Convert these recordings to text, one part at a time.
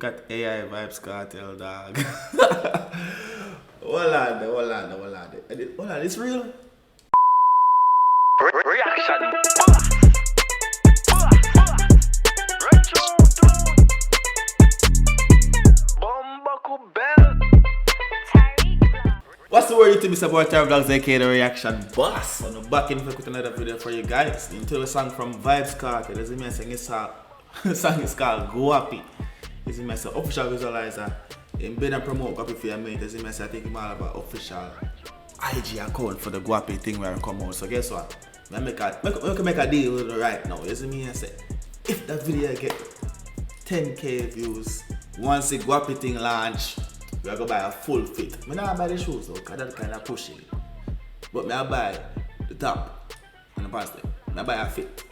got AI Vybz Kartel, dog. Hold on, it's real? Reaction. What's the word, YouTube? It's about Vlogs, aka the Reaction Boss. I'm back in with another video for you guys. Into a song from Vybz Kartel. There's a message, song is called GUAPI. It's a message, official visualizer. In bed and promote GUAPI for your mate. There's a message, I think it's all about official IG account for the GUAPI thing where I come out. So guess what? I can make a deal with it right now. You see me? I say, if that video get 10k views, once the GUAPI thing launch, we are going to buy a full fit. I don't buy the shoes though, because that's kind of pushy. But I buy the top and the pants there. I buy a fit.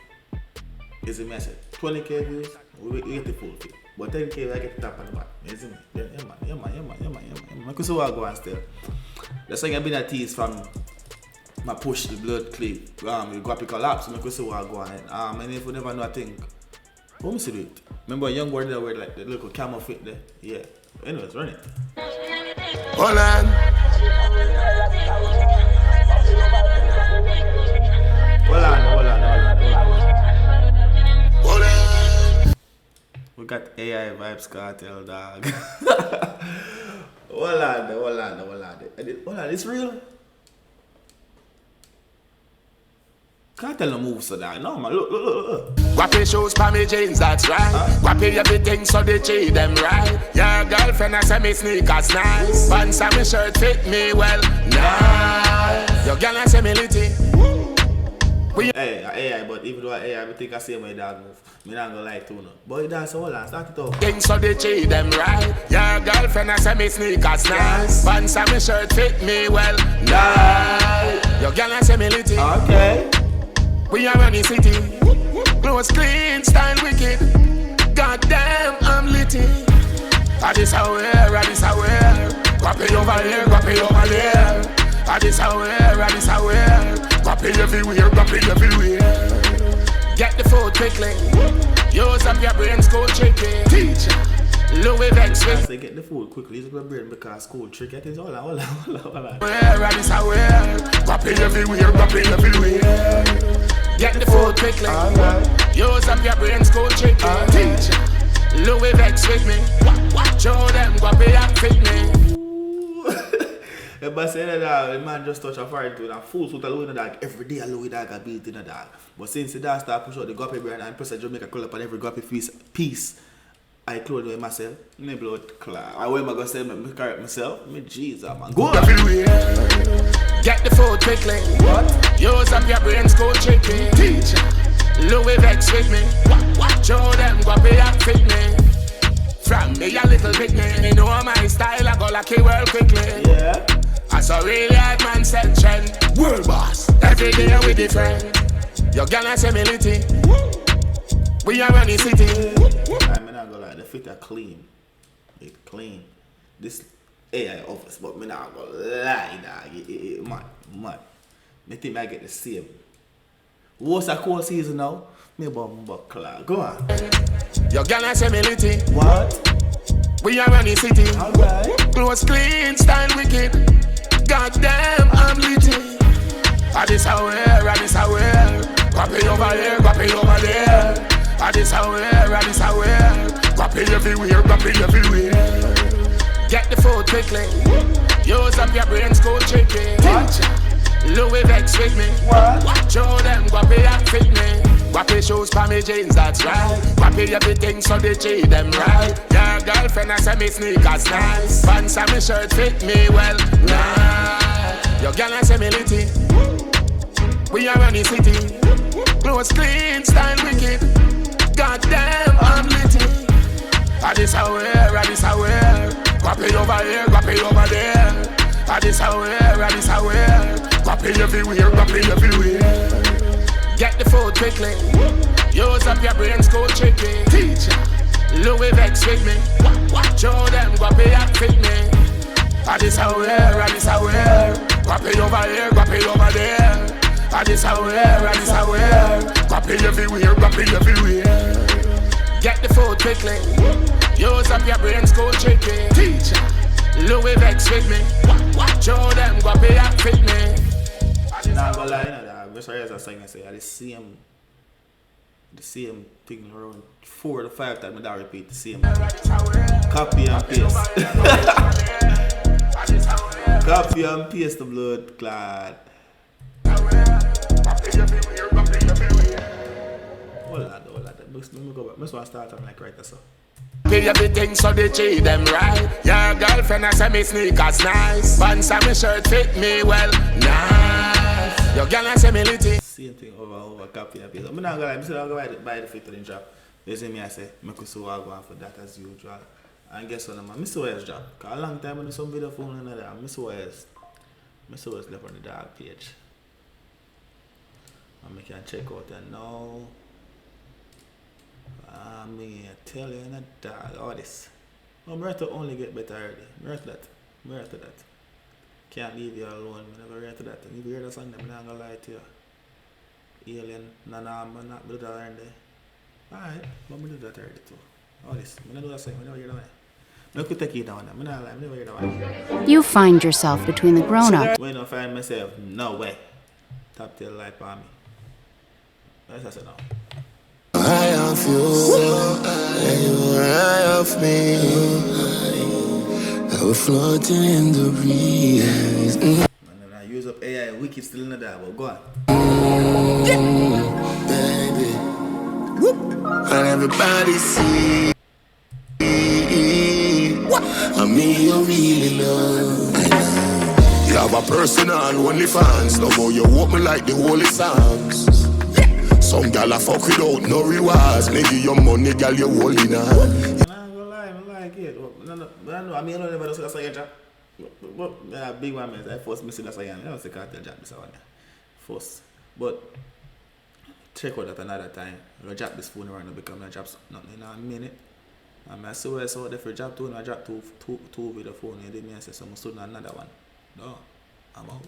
You see me? I say, 20k views, we get the full fit. But 10k, I get the top and the bottom. You see me? Yeah man. I can see what I go on still. That's why I've been a tease from my push the blood clip. The GUAPI collapse, so I can see what I go on. And if you never know, I think, what me see do it? Remember a young boy that wear like the little camel fit there? Yeah. Anyways, run it. Hold on. We got AI Vybz Kartel, dog. Hold on, it's real? Can't tell no move so that. No man, look. GUAPI shoes for me jeans, that's right. GUAPI everything so they treat them right. Your girlfriend I say me sneakers nice. Pants and me shirt fit me well. Nice. Your girl I say me litty. Hey, AI, but even though AI, I think I see my dog move. Me not gonna lie to no. Boy, that's all on, start it off. Things so they treat them right. Your girlfriend I say me sneakers nice. Pants and me shirt fit me well. Nice. Your girl I say me litty. Okay. We are running city. Clothes clean, style wicked. Goddamn, I'm litty. This how we're. GUAPI over here, GUAPI over there. This how we're. GUAPI everywhere. Get the food quickly. Use up your brain, school tricky. Teacher, Louis Vex with. They get the food quickly. Use up your brain because school tricky. It is all on. This how we're. GUAPI everywhere. Get the food quickly. Use up your brain, school tricky. Teacher, Louis Vex with me. Show them GUAPI and fit me. If I say that the man just touch a foreign to a full suit of Louis in the dog. Every day a Louis dog a beat in the dog. But since the dog start push out the GUAPI brand and press a Jamaica call up on every GUAPI piece, I clothe with myself. My blood clot. I will go say me correct myself. Me Jesus man. Go on. Get the food quickly. What? Use up your brain, school tricky. Teacher, Louis Vex with me. Show them GUAPI and fit me. From me a little picnic. You know my style, I go like a world quickly. Yeah. I saw really hard man section. World boss. Every day we different. Your girl I say me litty. We are running city. I'm not gonna lie, the fit are clean. It's clean. This AI office, but me not gonna lie, dog. Man. Me think I get the same. What's a cold season now? Me bum buckler. Go on. Your girl I say me litty. What? We are running city. Alright. Clothes clean, style wicked. Goddamn, I'm litty. This how we're. GUAPI over there. This how we're. GUAPI everywhere. Get the food quickly. Use up your brain, school tricky. Teacher, Louis Vex with me. What? Show them GUAPI and fit me. GUAPI shoes for me jeans, that's right. GUAPI everything so they treat them right. Your girlfriend I say me sneakers nice. Pants and me shirt fit me well. Nice. Your girl I say me litty. We are running city. Clothes clean, style wicked. Goddamn, I'm litty. This how we're. GUAPI over there. This how we're. GUAPI everywhere. Get the food quickly. Use up your brain, school tricky. Teacher, Louis Vex with me. Show them GUAPI and fit me. This how we're. GUAPI over there. This how we're. GUAPI everywhere. Get the food quickly. Use up your brain, school tricky. Teacher, Louis Vex with me. Show them GUAPI and fit me. Nah, gonna lie, you know that. That's why I say the same thing around 4 to 5 times. I repeat the same. Copy and paste. Copy and paste the blood clot. Hold on. Let me go back. I just want to start on like right there, so. Pay everything so they treat them right. Your girlfriend I say me sneakers nice. Pants and me shirt fit me well. Nice. Your girl I say me litty. Same thing over copy and paste. I'm not gonna lie, I'm still gonna buy the fit in drop. You see me, I say, I could so go on for that as usual. And guess what, man? I saw his job. Cause a long time I do some video phone and that. I saw his left on the dog page. And I can check out and now. Me tell you in a dog all this. I'm ready to only get better already. I'm ready to that. Can't leave you alone. I'm never ready to that. And if you hear the song, I'm not gonna lie to you. Alien, I'm not do that already. Alright, but I do that already too. All this. I don't do that song, I never hear that one. I could take it down. I'm not lying, I never hear that one. You find yourself between the grown-ups. When I find myself, no way. Top tail light on me. That's what I said now. High off you, and you high off me. I was floating in the breeze. And then I use up AI, wicked still in the dark, but go on. Baby, and everybody see. And me you really love. You have a personal OnlyFans. No more you walk me like the holy songs. Some gal a fuck without no rewards. Me give your money, gal you holding on. I'm gonna lie, I like it. No, I mean I don't never do that second job. But big one man, I first me see that second. I don't say cartel job this one. First. But check out that another time. I drop this phone around and become a job nothing in a minute. And I saw the for job 2 and I dropped two with the phone and then I said so I stood on another one. No, I'm out.